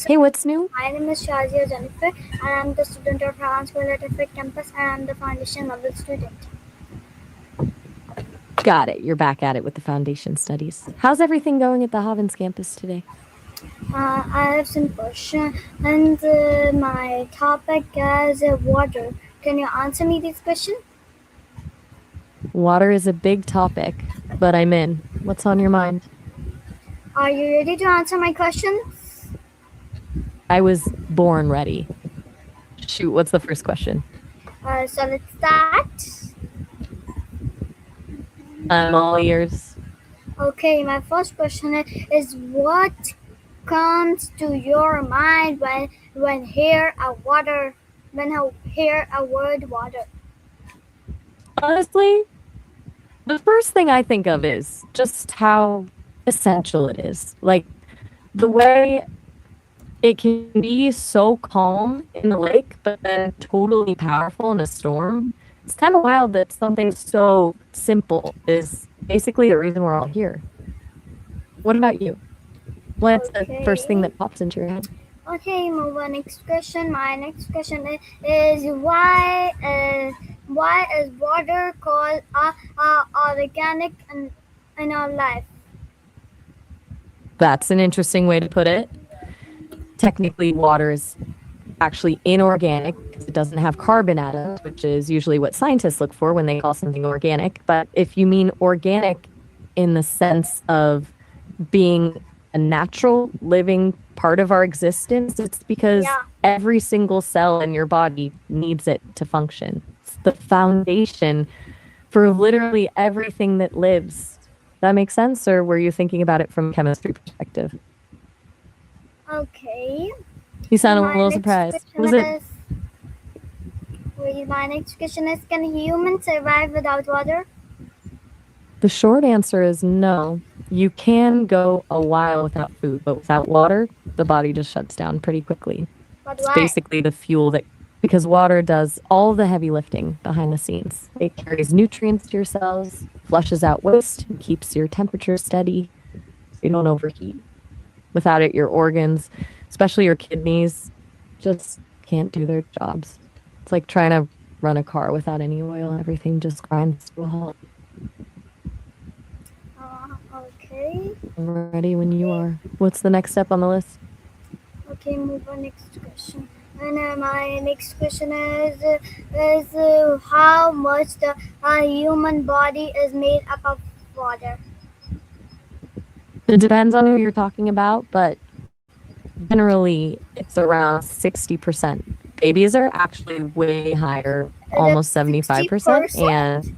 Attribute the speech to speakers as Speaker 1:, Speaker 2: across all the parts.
Speaker 1: Hey, what's new?
Speaker 2: My name is Shazia Jennifer, and I'm the student of Brownsville at Effect Campus, and I'm the foundation level student.
Speaker 1: Got it. You're back at it with the foundation studies. How's everything going at the Havens campus today?
Speaker 2: I have some question, and my topic is water. Can you answer me this question?
Speaker 1: Water is a big topic, but I'm in. What's on your mind?
Speaker 2: Are you ready to answer my question?
Speaker 1: I was born ready. Shoot, what's the first question?
Speaker 2: So let's start.
Speaker 1: I'm all ears.
Speaker 2: Okay, my first question is what comes to your mind when hear a water when you hear a word water?
Speaker 1: Honestly, the first thing I think of is just how essential it is. Like the way it can be so calm in the lake, but then totally powerful in a storm. It's kind of wild that something so simple is basically the reason we're all here. What about you? What's the first thing
Speaker 2: Okay.
Speaker 1: that pops into your head?
Speaker 2: Okay, move on. Next question. My next question is why is water called organic in our life?
Speaker 1: That's an interesting way to put it. Technically, water is actually inorganic because it doesn't have carbon atoms, which is usually what scientists look for when they call something organic. But if you mean organic in the sense of being a natural living part of our existence, it's because
Speaker 2: Yeah.
Speaker 1: every single cell in your body needs it to function. It's the foundation for literally everything that lives. That makes sense? Or were you thinking about it from a chemistry perspective?
Speaker 2: Okay.
Speaker 1: You sound a
Speaker 2: My
Speaker 1: little
Speaker 2: next
Speaker 1: surprised.
Speaker 2: question
Speaker 1: Was it?
Speaker 2: is my next question is can humans survive without water?
Speaker 1: The short answer is no. You can go a while without food, but without water, the body just shuts down pretty quickly.
Speaker 2: But
Speaker 1: It's
Speaker 2: why?
Speaker 1: basically the fuel that, because water does all the heavy lifting behind the scenes. It carries nutrients to your cells, flushes out waste, and keeps your temperature steady so you don't overheat. Without it, your organs, especially your kidneys, just can't do their jobs. It's like trying to run a car without any oil. Everything just grinds to a halt.
Speaker 2: Okay.
Speaker 1: I'm ready when you are. What's the next step on the list?
Speaker 2: Okay, move on next question. And my next question is how much the human body is made up of water.
Speaker 1: It depends on who you're talking about, but generally it's around 60%. Babies are actually way higher,
Speaker 2: The
Speaker 1: almost 75%.
Speaker 2: 60%.
Speaker 1: And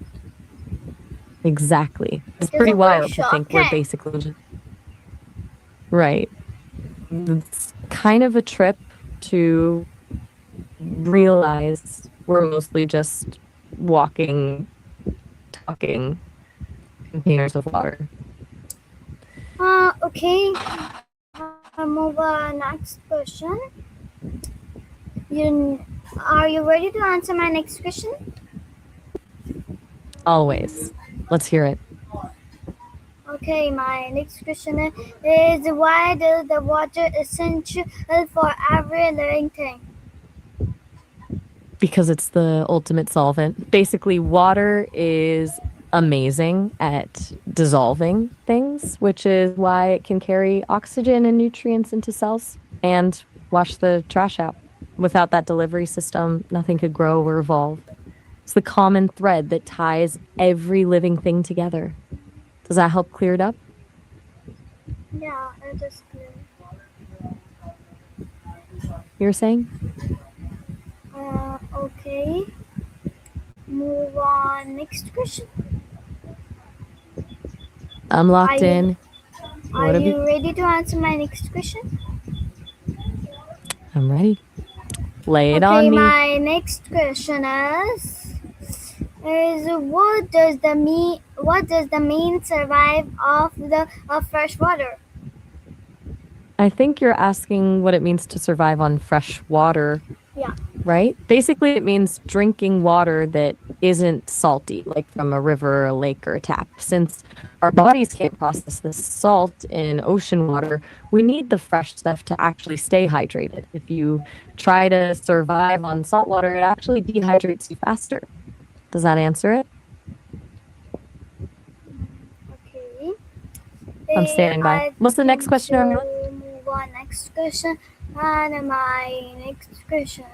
Speaker 1: exactly. It's
Speaker 2: It is
Speaker 1: pretty
Speaker 2: a very
Speaker 1: wild to think we're
Speaker 2: shocking.
Speaker 1: basically just, right. It's kind of a trip to realize we're mostly just walking, talking containers of water.
Speaker 2: Okay. Move on next question. You are you ready to answer my next question?
Speaker 1: Always. Let's hear it.
Speaker 2: Okay, my next question is why does the water essential for every living thing?
Speaker 1: Because it's the ultimate solvent. Basically, water is amazing at dissolving things, which is why it can carry oxygen and nutrients into cells and wash the trash out. Without that delivery system, nothing could grow or evolve. It's the common thread that ties every living thing together. Does that help clear it up?
Speaker 2: Yeah, it is clear.
Speaker 1: You're saying?
Speaker 2: Okay, move on. Next question.
Speaker 1: I'm
Speaker 2: Are
Speaker 1: locked
Speaker 2: you
Speaker 1: in.
Speaker 2: are
Speaker 1: What have you?
Speaker 2: you ready to answer my next question?
Speaker 1: I'm ready. Lay it
Speaker 2: Okay,
Speaker 1: on me.
Speaker 2: my next question is what does the mean survive of the of fresh water?
Speaker 1: I think you're asking what it means to survive on fresh water.
Speaker 2: Yeah.
Speaker 1: right? Basically, it means drinking water that isn't salty, like from a river, a lake, or a tap. Since our bodies can't process the salt in ocean water, we need the fresh stuff to actually stay hydrated. If you try to survive on salt water, it actually dehydrates you faster. Does that answer it?
Speaker 2: Okay.
Speaker 1: I'm standing by.
Speaker 2: I
Speaker 1: What's the next
Speaker 2: think
Speaker 1: question on your list?
Speaker 2: to move on next question. And my next question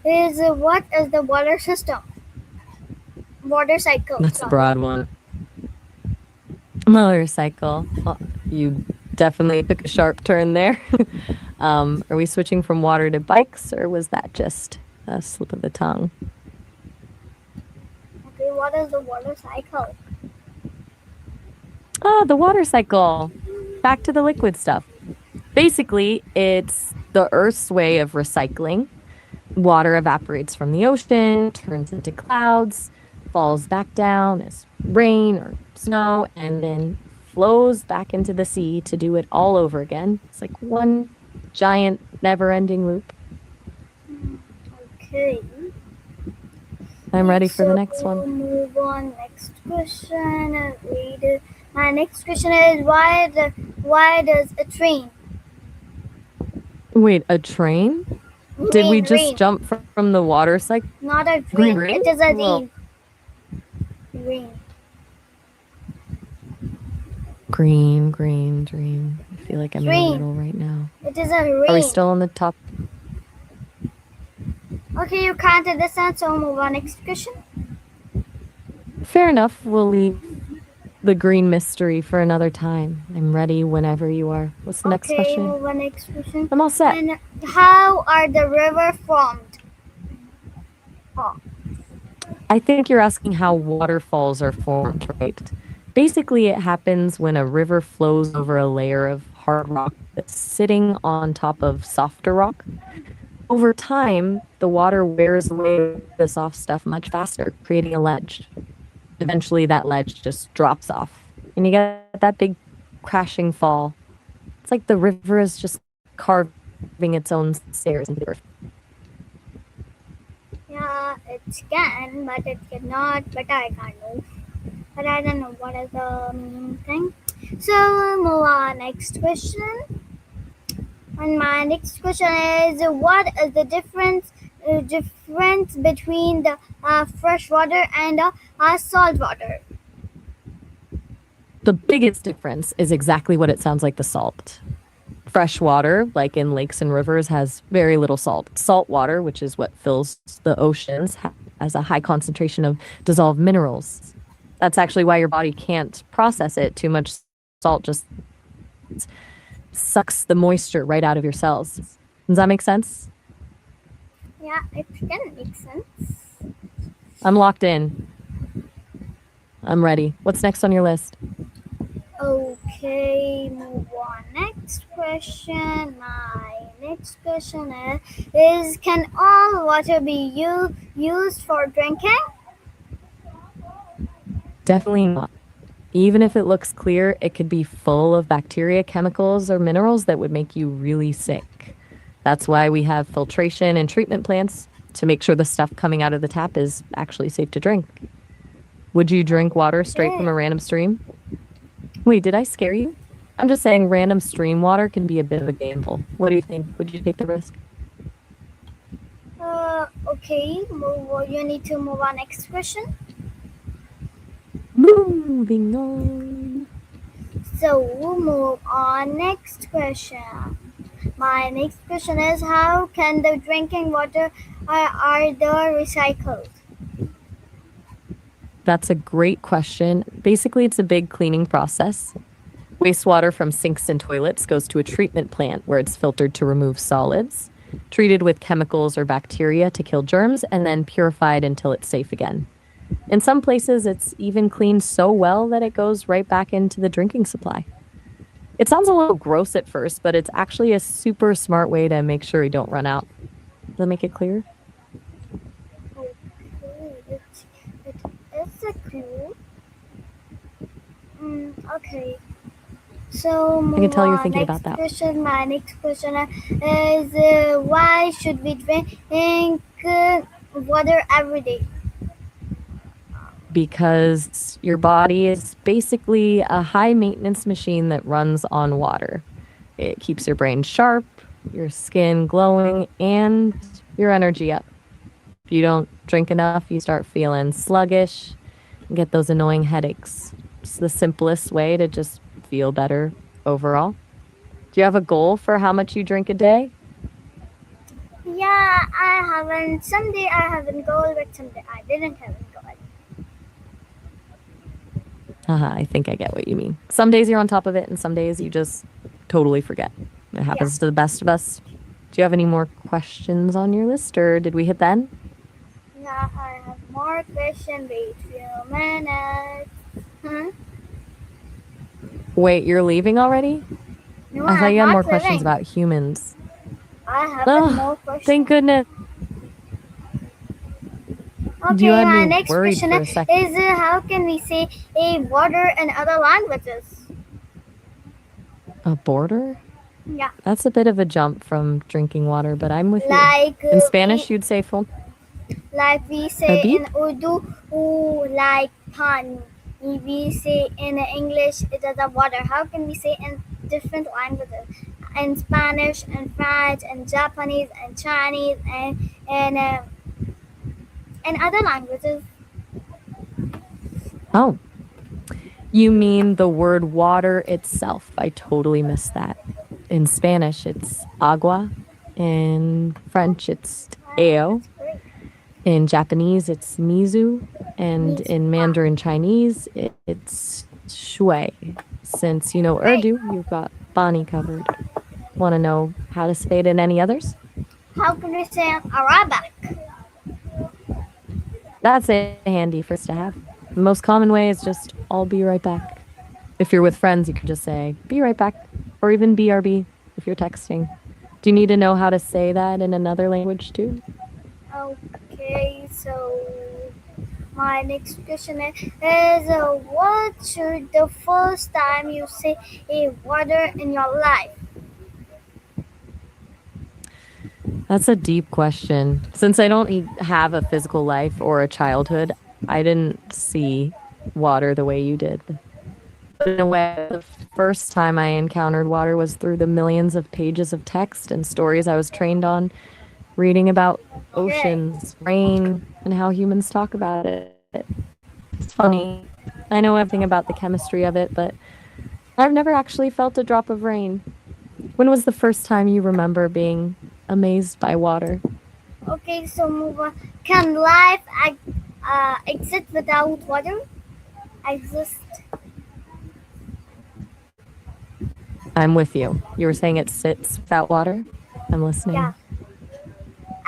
Speaker 2: is what is the water system? Water cycle.
Speaker 1: That's a
Speaker 2: Sorry.
Speaker 1: broad one. Motorcycle. Well, you definitely took a sharp turn there. Are we switching from water to bikes, or was that just a slip of the tongue?
Speaker 2: Okay, what is the water cycle?
Speaker 1: Oh, the water cycle. Back to the liquid stuff. Basically, it's the Earth's way of recycling. Water evaporates from the ocean, turns into clouds, falls back down as rain or snow, and then flows back into the sea to do it all over again. It's like one giant, never ending loop.
Speaker 2: Okay.
Speaker 1: I'm ready for the
Speaker 2: So
Speaker 1: next one.
Speaker 2: move on next question. Read. My next question is why does a train
Speaker 1: Wait, a train? Did we just
Speaker 2: rain?
Speaker 1: jump from the water cycle?
Speaker 2: Not a
Speaker 1: Green
Speaker 2: train.
Speaker 1: rain?
Speaker 2: It is a
Speaker 1: Well,
Speaker 2: rain.
Speaker 1: green dream. I feel like I'm in the
Speaker 2: Rain.
Speaker 1: middle right now.
Speaker 2: It is a
Speaker 1: Are we
Speaker 2: rain.
Speaker 1: still on the top?
Speaker 2: Okay, you can't understand, so move on next question.
Speaker 1: Fair enough. We'll leave the green mystery for another time. I'm ready whenever you are. What's the next
Speaker 2: Okay,
Speaker 1: question?
Speaker 2: move on next question.
Speaker 1: I'm all set.
Speaker 2: And how are the river formed? Oh,
Speaker 1: I think you're asking how waterfalls are formed, right? Basically, it happens when a river flows over a layer of hard rock that's sitting on top of softer rock. Over time, the water wears away the soft stuff much faster, creating a ledge. Eventually, that ledge just drops off, and you get that big crashing fall. It's like the river is just carving its own stairs into the earth.
Speaker 2: yeah, it can, but it cannot. But I can't know. But I don't know what is the meaning thing. So move on next question. And my next question is what is the difference between the fresh water and salt water?
Speaker 1: The biggest difference is exactly what it sounds like, the salt. Fresh water, like in lakes and rivers, has very little salt. Salt water, which is what fills the oceans, has a high concentration of dissolved minerals. That's actually why your body can't process it. Too much salt just sucks the moisture right out of your cells. Does that make sense?
Speaker 2: Yeah, it can make sense.
Speaker 1: I'm locked in. I'm ready. What's next on your list?
Speaker 2: Okay, move on. Next question. My next question is can all water be used for drinking?
Speaker 1: Definitely not. Even if it looks clear, it could be full of bacteria, chemicals, or minerals that would make you really sick. That's why we have filtration and treatment plants to make sure the stuff coming out of the tap is actually safe to drink. Would you drink water straight from a random stream? Wait, did I scare you? I'm just saying random stream water can be a bit of a gamble. What do you think? Would you take the risk?
Speaker 2: Okay, you need to move on. Next question.
Speaker 1: Moving on.
Speaker 2: So move on. Next question. My next question is how can the drinking water are the recycled?
Speaker 1: That's a great question. Basically, it's a big cleaning process. Wastewater from sinks and toilets goes to a treatment plant where it's filtered to remove solids, treated with chemicals or bacteria to kill germs, and then purified until it's safe again. In some places, it's even cleaned so well that it goes right back into the drinking supply. It sounds a little gross at first, but it's actually a super smart way to make sure you don't run out. Does that make it clear?
Speaker 2: Okay, it's a clue. Okay. So
Speaker 1: I can tell you're
Speaker 2: on.
Speaker 1: thinking
Speaker 2: Next
Speaker 1: about that.
Speaker 2: question. My next question is why should we drink water every day?
Speaker 1: Because your body is basically a high maintenance machine that runs on water. It keeps your brain sharp, your skin glowing, and your energy up. If you don't drink enough, you start feeling sluggish and get those annoying headaches. It's the simplest way to just feel better overall. Do you have a goal for how much you drink a day?
Speaker 2: Yeah, I haven't. Someday I haven't goal, but someday I didn't have a goal.
Speaker 1: Haha, I think I get what you mean. Some days you're on top of it, and some days you just totally forget. It
Speaker 2: Yeah,
Speaker 1: happens to the best of us. Do you have any more questions on your list, or did we hit the end?
Speaker 2: yeah, I have more question. Wait few minutes. Hmm?
Speaker 1: Wait, you're leaving already?
Speaker 2: No,
Speaker 1: I thought
Speaker 2: I'm
Speaker 1: you had
Speaker 2: not
Speaker 1: more questions
Speaker 2: living.
Speaker 1: about humans.
Speaker 2: I have one
Speaker 1: Oh,
Speaker 2: more
Speaker 1: thank
Speaker 2: question.
Speaker 1: goodness. You
Speaker 2: Okay,
Speaker 1: had me
Speaker 2: my next
Speaker 1: worried
Speaker 2: question
Speaker 1: for a second.
Speaker 2: is how can we say a water in other languages?
Speaker 1: A border?
Speaker 2: Yeah,
Speaker 1: That's a bit of a jump from drinking water, but I'm with you.
Speaker 2: like
Speaker 1: In
Speaker 2: we
Speaker 1: Spanish, you'd say font
Speaker 2: like we say
Speaker 1: habib?
Speaker 2: in Urdu, like pani. We say in English it is a water. How can we say in different languages? In Spanish, and French, and Japanese, and Chinese, and other languages.
Speaker 1: Oh, you mean the word water itself. I totally missed that. In Spanish, it's agua. In French, it's
Speaker 2: Wow,
Speaker 1: eo.
Speaker 2: that's great.
Speaker 1: In Japanese, it's mizu. And
Speaker 2: Me too.
Speaker 1: in
Speaker 2: Wow,
Speaker 1: Mandarin Chinese, it's shui. Since you know
Speaker 2: great.
Speaker 1: Urdu, you've got Bani covered. Want to know how to say it in any others?
Speaker 2: How can we say in Arabic?
Speaker 1: That's a handy phrase to have. The most common way is just, I'll be right back. If you're with friends, you can just say, be right back, or even BRB if you're texting. Do you need to know how to say that in another language too?
Speaker 2: Okay, so my next question is what should the first time you say a water in your life?
Speaker 1: That's a deep question. Since I don't have a physical life or a childhood, I didn't see water the way you did. But in a way, the first time I encountered water was through the millions of pages of text and stories I was trained on, reading about
Speaker 2: Okay,
Speaker 1: oceans, rain, and how humans talk about it. It's funny. I know everything about the chemistry of it, but I've never actually felt a drop of rain. When was the first time you remember being amazed by water?
Speaker 2: okay, so move on. Can life exist without water? Exist?
Speaker 1: I'm with you. You were saying it sits without water? I'm
Speaker 2: Yeah,
Speaker 1: listening.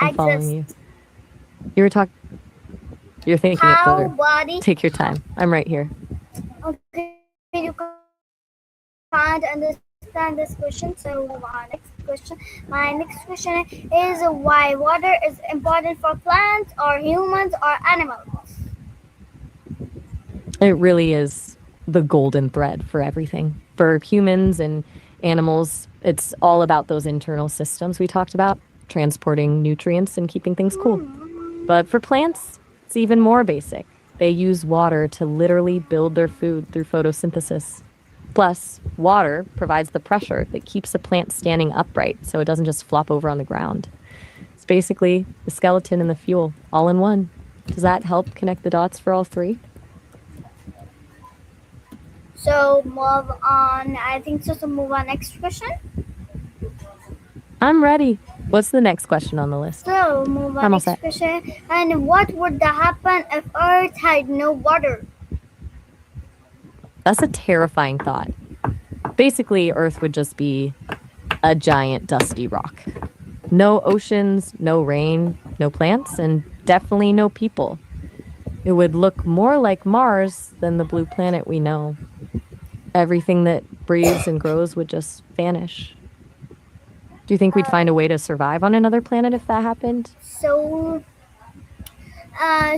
Speaker 1: I'm following
Speaker 2: exist.
Speaker 1: you. You were talking, you're thinking it
Speaker 2: How
Speaker 1: through.
Speaker 2: body?
Speaker 1: Take your time. I'm right here.
Speaker 2: Okay, you can't understand this question, so move on. Next question. My next question is why water is important for plants or humans or animals?
Speaker 1: It really is the golden thread for everything. For humans and animals, it's all about those internal systems we talked about, transporting nutrients and keeping things cool. But for plants, it's even more basic. They use water to literally build their food through photosynthesis. Plus, water provides the pressure that keeps a plant standing upright so it doesn't just flop over on the ground. It's basically the skeleton and the fuel all in one. Does that help connect the dots for all three?
Speaker 2: So move on. I think so. So move on. Next question.
Speaker 1: I'm ready. What's the next question on the list?
Speaker 2: So move on.
Speaker 1: I'm all
Speaker 2: Next
Speaker 1: set.
Speaker 2: question. And what would happen if Earth had no water?
Speaker 1: That's a terrifying thought. Basically, Earth would just be a giant dusty rock. No oceans, no rain, no plants, and definitely no people. It would look more like Mars than the blue planet we know. Everything that breathes and grows would just vanish. Do you think we'd find a way to survive on another planet if that happened?
Speaker 2: So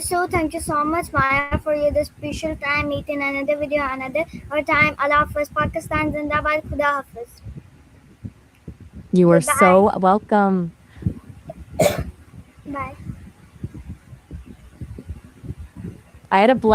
Speaker 2: so thank you so much, Maya, for your this special time. Meet in another video, another time. Allah Hafiz, Pakistan, Zindabad, Khuda Hafiz.
Speaker 1: You are
Speaker 2: Goodbye.
Speaker 1: so welcome.
Speaker 2: Bye.
Speaker 1: I had a black